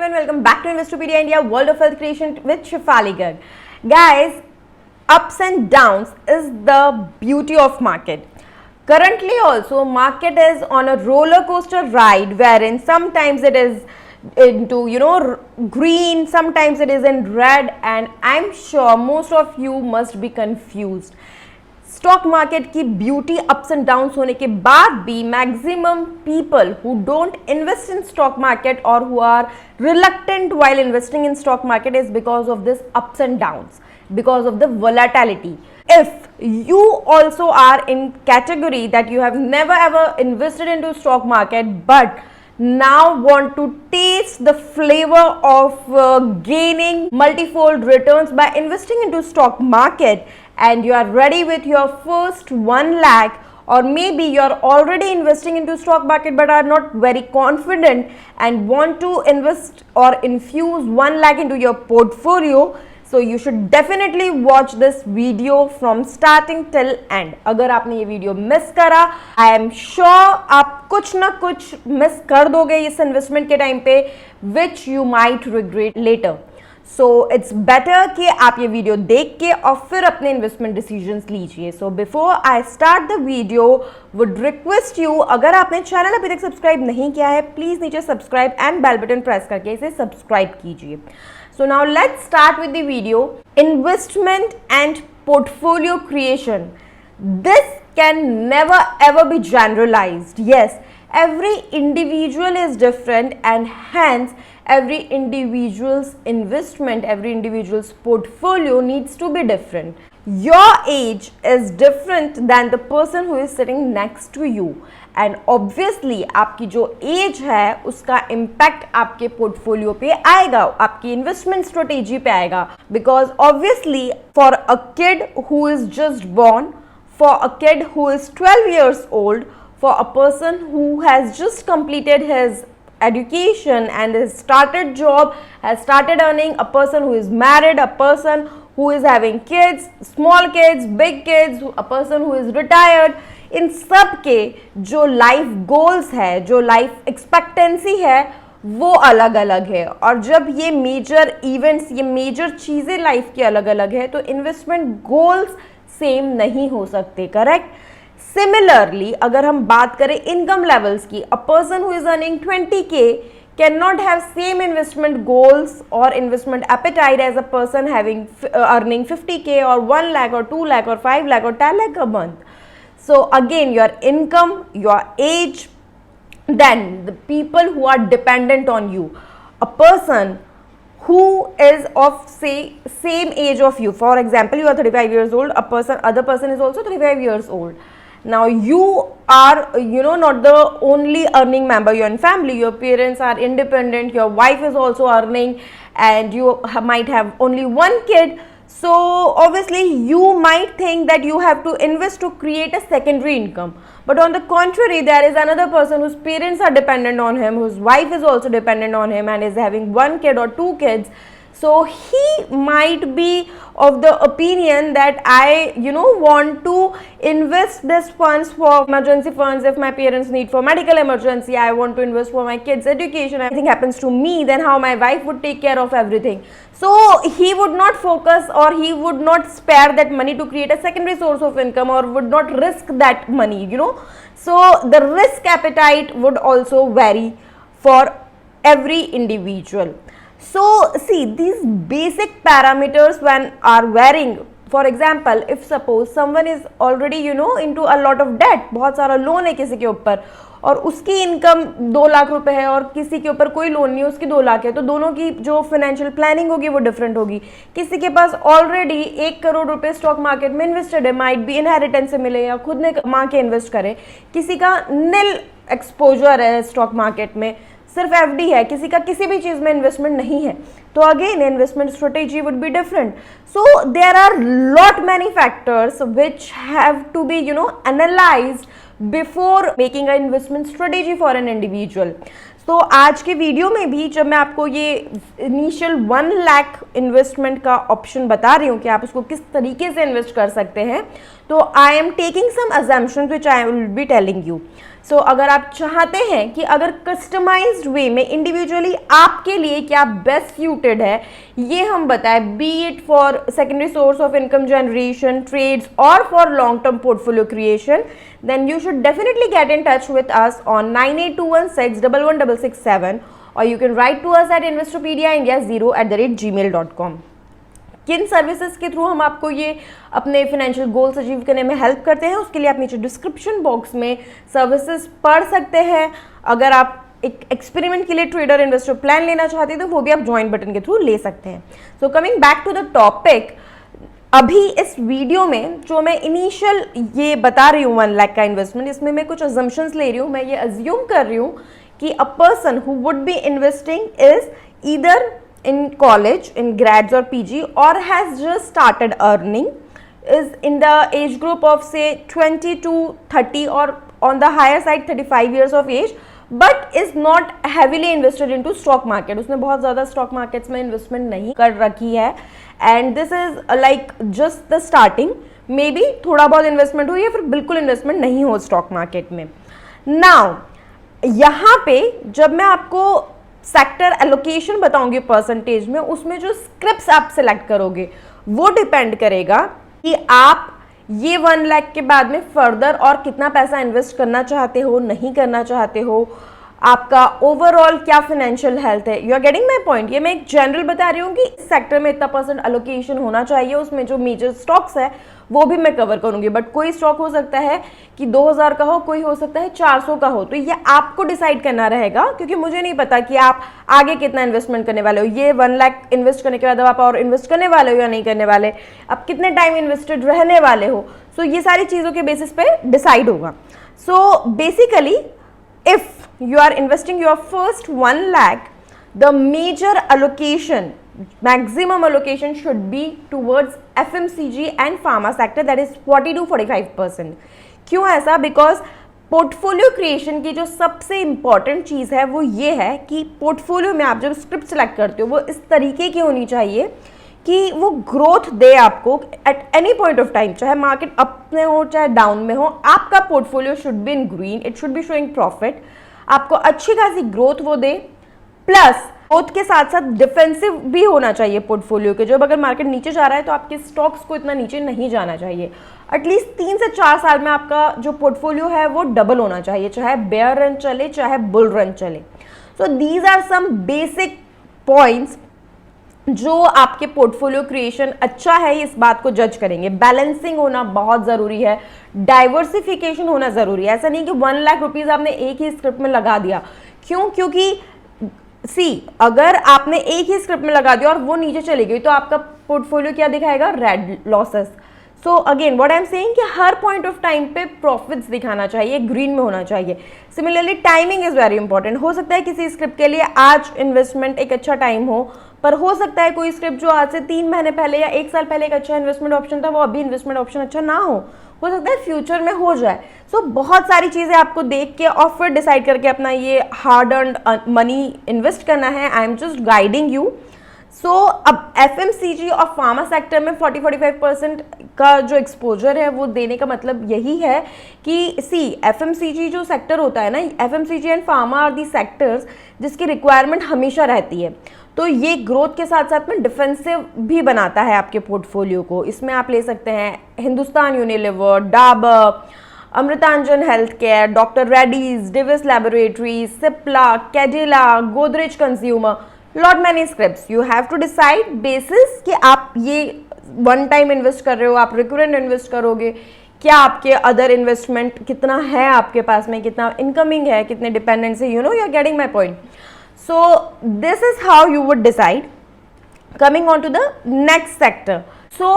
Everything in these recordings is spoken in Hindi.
everyone, welcome back to Investopedia India, World of Wealth Creation with Shefali Garg. Guys, ups and downs is the beauty of market. Currently also market is on a roller coaster ride wherein sometimes it is into green, sometimes it is in red, and I'm sure most of you must be confused. Stock market की ब्यूटी अप्स एंड डाउन्स होने के बाद भी maximum people who don't invest in stock market और who are reluctant while investing in stock market is because of this ups and downs, because of the volatility. If you also are in category that you have never ever invested into stock market but now want to taste the flavor of gaining multifold returns by investing into stock market, and you are ready with your first 1 lakh, or maybe you are already investing into stock market but are not very confident and want to invest or infuse 1 lakh into your portfolio, so you should definitely watch this video from starting till end. अगर आपने ये वीडियो मिस करा, I am sure आप कुछ ना कुछ मिस कर दोगे इस इन्वेस्टमेंट के टाइम पे, which you might regret later. So it's better कि आप ये वीडियो देख के और फिर अपने इन्वेस्टमेंट डिसीजंस लीजिए. So before I start the video, would request you, अगर आपने चैनल अभी तक सब्सक्राइब नहीं किया है, प्लीज नीचे subscribe and bell button press करके इसे सब्सक्राइब कीजिए. So now let's start with the video. Investment and portfolio creation. This can never ever be generalized. Yes, every individual is different and hence every individual's investment, every individual's portfolio needs to be different. Your age is different than the person who is sitting next to you, and obviously आपकी जो एज है उसका इम्पैक्ट आपके पोर्टफोलियो पे आएगा, आपकी इन्वेस्टमेंट स्ट्रेटेजी पे आएगा. Because obviously for a kid who is just born, for a kid who is 12 years old, for a person who has just completed his education and has started job, has started earning, a person who is married, a person who is having kids, small kids, big kids, a person who is retired, इन सब के जो लाइफ गोल्स है, जो लाइफ एक्सपेक्टेंसी है, वो अलग अलग है. और जब ये मेजर इवेंट्स, ये मेजर चीज़ें लाइफ की अलग अलग है, तो इन्वेस्टमेंट गोल्स सेम नहीं हो सकते. करेक्ट. सिमिलरली अगर हम बात करें इनकम लेवल्स की, a person who is earning 20K can not have same investment goals और investment appetite as a person having earning 50K और 1 lakh और 2 lakh और 5 lakh और 10 lakh a month. So again, your income, your age, then the people who are dependent on you, a person who is of say same age of you, for example you are 35 years old, other person is also 35 years old. Now you are not the only earning member in your family. Your parents are independent, your wife is also earning, and you might have only one kid. So obviously you might think that you have to invest to create a secondary income, but on the contrary there is another person whose parents are dependent on him, whose wife is also dependent on him and is having 1 kid or 2 kids. So he might be of the opinion that I want to invest this funds for emergency funds. If my parents need for medical emergency, I want to invest for my kids education. Anything happens to me, then how my wife would take care of everything. So he would not focus, or he would not spare that money to create a secondary source of income, or would not risk that money. So the risk appetite would also vary for every individual. So see, these basic parameters when are varying. For example, if suppose someone is already into a lot of debt, बहुत सारा लोन है किसी के ऊपर, और उसकी इनकम 2 लाख रुपए है और किसी के ऊपर कोई लोन नहीं है, उसकी 2 लाख है, तो दोनों की जो फाइनेंशियल प्लानिंग होगी वो डिफरेंट होगी. किसी के पास ऑलरेडी 1 करोड़ रुपए स्टॉक मार्केट में इन्वेस्टेड है, माइट भी इनहेरिटेंस से मिले या खुद ने कमा के इन्वेस्ट करे. किसी का नील एक्सपोजर है स्टॉक मार्केट में, सिर्फ एफडी है, किसी का किसी भी चीज में इन्वेस्टमेंट नहीं है, तो again investment strategy would be different. So there are lot many factors which have to be analysed before making a investment strategy for an individual. तो आज के वीडियो में भी जब मैं आपको ये इनिशियल 1 लाख इन्वेस्टमेंट का ऑप्शन बता रही हूँ कि आप उसको किस तरीके से इन्वेस्ट कर सकते हैं, तो I am taking some assumptions which I will be telling you. So अगर आप चाहते हैं कि अगर कस्टमाइज्ड वे में इंडिविजुअली आपके लिए क्या बेस्ट सूटेड है ये हम बताएं, be it for secondary source of income generation, trades और for long term portfolio creation, then you should definitely get in touch with us on 9821611667 or you can write to us at investopedia.india0@gmail.com. किन सर्विसेज के थ्रू हम आपको ये अपने फाइनेंशियल गोल्स अचीव करने में हेल्प करते हैं उसके लिए आप नीचे डिस्क्रिप्शन बॉक्स में सर्विसेज पढ़ सकते हैं. अगर आप एक एक्सपेरिमेंट के लिए ट्रेडर इन्वेस्टर प्लान लेना चाहते हैं तो वो भी आप ज्वाइन बटन के थ्रू ले सकते हैं. So coming back to the topic, अभी इस वीडियो में जो मैं इनिशियल ये बता रही हूँ 1 लाख का इन्वेस्टमेंट, इसमें मैं कुछ अजम्पशंस ले रही हूँ. मैं ये अज्यूम कर रही हूँ कि अ person who would be investing is either in college, in grads or PG, or has just started earning, is in the age group of say 20 to 30 or on the higher side 35 years of age, but is not heavily invested into stock market. उसने बहुत ज़्यादा stock markets में investment नहीं कर रखी है and this is like just the starting. Maybe थोड़ा बहुत investment हो या फिर बिल्कुल investment नहीं हो stock market में. Now यहाँ पे जब मैं आपको सेक्टर एलोकेशन बताऊंगी परसेंटेज में, उसमें जो स्क्रिप्ट्स आप सिलेक्ट करोगे वो डिपेंड करेगा कि आप ये 1 लाख के बाद में फर्दर और कितना पैसा इन्वेस्ट करना चाहते हो, नहीं करना चाहते हो, आपका ओवरऑल क्या फाइनेंशियल हेल्थ है. You are getting my point. ये मैं एक जनरल बता रही हूँ कि इस सेक्टर में इतना % एलोकेशन होना चाहिए, उसमें जो मेजर स्टॉक्स है वो भी मैं कवर करूंगी. बट कोई स्टॉक हो सकता है कि 2000 का हो, कोई हो सकता है 400 का हो. तो ये आपको डिसाइड करना रहेगा क्योंकि मुझे नहीं पता कि आप आगे कितना इन्वेस्टमेंट करने वाले हो. ये 1 लाख इन्वेस्ट करने के बाद आप और इन्वेस्ट करने वाले हो या नहीं करने वाले, आप कितने टाइम इन्वेस्टेड रहने वाले हो. सो ये सारी चीज़ों के बेसिस पे डिसाइड होगा. So basically if you are investing your first 1 lakh, the major allocation, maximum allocation should be towards FMCG and pharma sector, that is 40 to 45%. क्यों ऐसा? बिकॉज पोर्टफोलियो क्रिएशन की जो सबसे इंपॉर्टेंट चीज़ है वो ये है कि पोर्टफोलियो में आप जब स्क्रिप्ट सेलेक्ट करते हो वो इस तरीके की होनी चाहिए कि वो ग्रोथ दे आपको at any point of time, चाहे मार्केट अप में हो चाहे डाउन में हो. आपका portfolio should be in green, it should be showing profit, आपको अच्छी खासी ग्रोथ वो दे, प्लस ग्रोथ के साथ साथ डिफेंसिव भी होना चाहिए पोर्टफोलियो के. जब अगर मार्केट नीचे जा रहा है तो आपके स्टॉक्स को इतना नीचे नहीं जाना चाहिए. एटलीस्ट 3 से 4 साल में आपका जो पोर्टफोलियो है वो डबल होना चाहिए, चाहे बेयर रन चले चाहे बुल रन चले. So these are some basic points जो आपके पोर्टफोलियो क्रिएशन अच्छा है इस बात को जज करेंगे. बैलेंसिंग होना बहुत ज़रूरी है, डाइवर्सिफिकेशन होना ज़रूरी है. ऐसा नहीं कि 1 लाख रुपीज़ आपने एक ही स्क्रिप्ट में लगा दिया. क्यों? क्योंकि अगर आपने एक ही स्क्रिप्ट में लगा दिया और वो नीचे चली गई तो आपका पोर्टफोलियो क्या दिखाएगा? Red losses. So again what I am saying कि हर पॉइंट ऑफ टाइम पे प्रॉफिट्स दिखाना चाहिए, ग्रीन में होना चाहिए. Similarly timing is very important. हो सकता है किसी स्क्रिप्ट के लिए आज इन्वेस्टमेंट एक अच्छा टाइम हो, पर हो सकता है कोई स्क्रिप्ट जो आज से 3 महीने पहले या 1 साल पहले एक अच्छा इन्वेस्टमेंट ऑप्शन था वो अभी इन्वेस्टमेंट ऑप्शन अच्छा ना हो सकता है फ्यूचर में हो जाए. सो बहुत सारी चीज़ें आपको देख के और फिर डिसाइड करके अपना ये हार्ड अर्न्ड मनी इन्वेस्ट करना है. I am just guiding you. So अब FMCG और फार्मा सेक्टर में 40-45% का जो एक्सपोजर है वो देने का मतलब यही है कि FMCG जो सेक्टर होता है ना, FMCG and pharma are the sectors जिसकी रिक्वायरमेंट हमेशा रहती है. तो ये ग्रोथ के साथ साथ में डिफेंसिव भी बनाता है आपके पोर्टफोलियो को. इसमें आप ले सकते हैं Hindustan Unilever, Dabur, Amrutanjan health care, doctor Reddy's, Divi's laboratories, Cipla, Cadila, Godrej consumer, lot many scripts. You have to decide basis कि आप ये 1 टाइम इन्वेस्ट कर रहे हो, आप रिकरेंट इन्वेस्ट करोगे, क्या आपके अदर इन्वेस्टमेंट कितना है आपके पास में, कितना इनकमिंग है, कितने डिपेंडेंट है. You know, you are getting my point. So this is how you would decide. Coming on to the next sector. So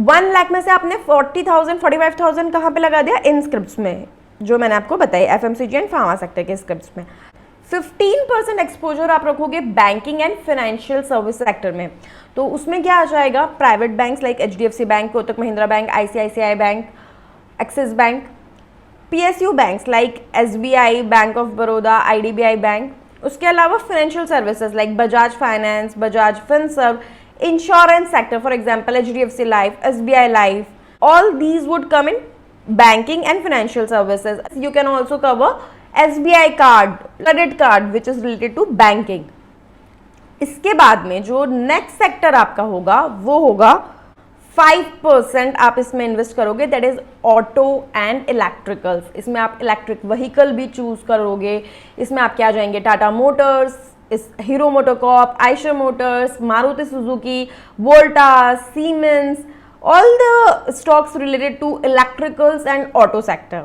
1 lakh में से आपने 40,000 45,000 कहाँ पे लगा दिया? इन स्क्रिप्ट्स में जो मैंने आपको बताई, FMCG एंड फार्मा सेक्टर के स्क्रिप्ट्स में. 15% एक्सपोजर आप रखोगे banking and financial service sector में. तो उसमें क्या आ जाएगा? Private banks like HDFC bank, Kotak Mahindra bank, ICICI bank, axis bank, PSU banks like SBI, bank of Baroda, IDBI bank. उसके अलावा financial services like Bajaj finance, Bajaj Finserv, insurance sector for example HDFC life, SBI life, all these would come in banking and financial services. You can also cover SBI card, credit card which is related to banking. इसके बाद में जो नेक्स्ट सेक्टर आपका होगा वो होगा 5% आप इसमें इन्वेस्ट करोगे, that is auto and electricals. इसमें आप इलेक्ट्रिक व्हीकल भी चूज करोगे. इसमें आप क्या जाएंगे, Tata Motors, hero MotoCorp, Eicher Motors, Maruti Suzuki, Voltas, siemens, all the stocks related to electricals and auto sector.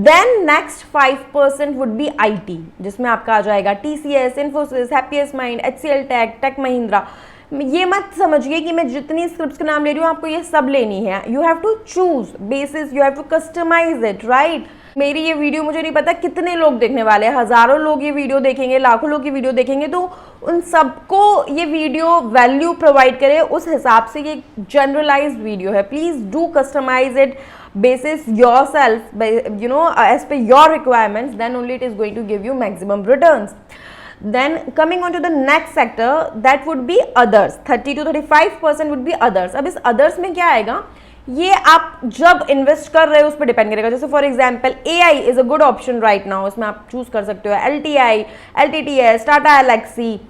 Then next 5% would be IT, जिसमें आपका आ जाएगा TCS, Infosys, Happiest Mind, HCL Tech, Tech Mahindra. ये मत समझिए कि मैं जितनी स्क्रिप्ट्स के नाम ले रही हूँ आपको ये सब लेनी है. You have to choose basis, you have to customise it, right. मेरी ये वीडियो मुझे नहीं पता कितने लोग देखने वाले हैं, हजारों लोग ये वीडियो देखेंगे, लाखों लोग ये वीडियो देखेंगे, तो उन सबको ये वीडियो वैल्यू प्रोवाइड करे, उस हिसाब से ये जनरलाइज्ड वीडियो है. Please do customise it basis yourself, you know, as per your requirements, then only it is going to give you maximum returns. Then coming on to the next sector, that would be others. 30 to 35% would be others. अब इस others में क्या आएगा, ये आप जब इन्वेस्ट कर रहे हो उस पर डिपेंड करेगा. जैसे for example AI is a good option right now, इसमें आप चूज कर सकते हो LTI, LTTS, टाटा एलेक्सी.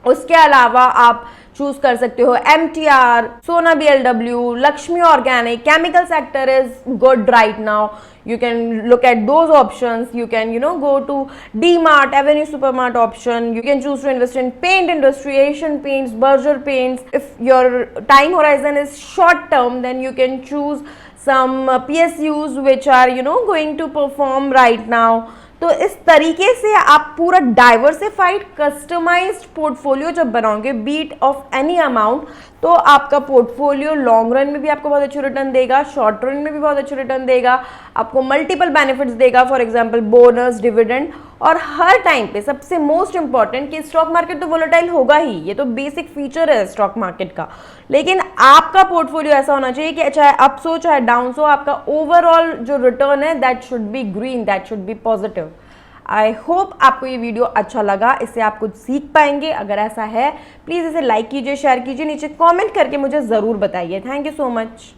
उसके अलावा आप चूज कर सकते हो MTR, सोना BLW, Lakshmi organic, chemical sector is good right now. You can look at those options. You can, you know, go to D-Mart, Avenue Supermart option. You can choose to invest in paint industry, Asian Paints, Berger Paints. If your time horizon is short term, then you can choose some PSUs which are, you know, going to perform right now. तो इस तरीके से आप पूरा डाइवर्सिफाइड कस्टमाइज्ड पोर्टफोलियो जब बनाओगे बीट ऑफ एनी अमाउंट, तो आपका पोर्टफोलियो लॉन्ग रन में भी आपको बहुत अच्छे रिटर्न देगा, शॉर्ट रन में भी बहुत अच्छे रिटर्न देगा, आपको मल्टीपल बेनिफिट्स देगा, फॉर एग्जांपल बोनस, डिविडेंड. और हर टाइम पे सबसे मोस्ट इंपॉर्टेंट कि स्टॉक मार्केट तो वोलेटाइल होगा ही, ये तो बेसिक फीचर है स्टॉक मार्केट का, लेकिन आपका पोर्टफोलियो ऐसा होना चाहिए कि चाहे अप्स हो चाहे डाउन्स हो, आपका ओवरऑल जो रिटर्न है that should be green, that should be positive. I hope आपको ये वीडियो अच्छा लगा, इससे आप कुछ सीख पाएंगे. अगर ऐसा है प्लीज़ इसे लाइक कीजिए, शेयर कीजिए, नीचे कमेंट करके मुझे ज़रूर बताइए. Thank you so much.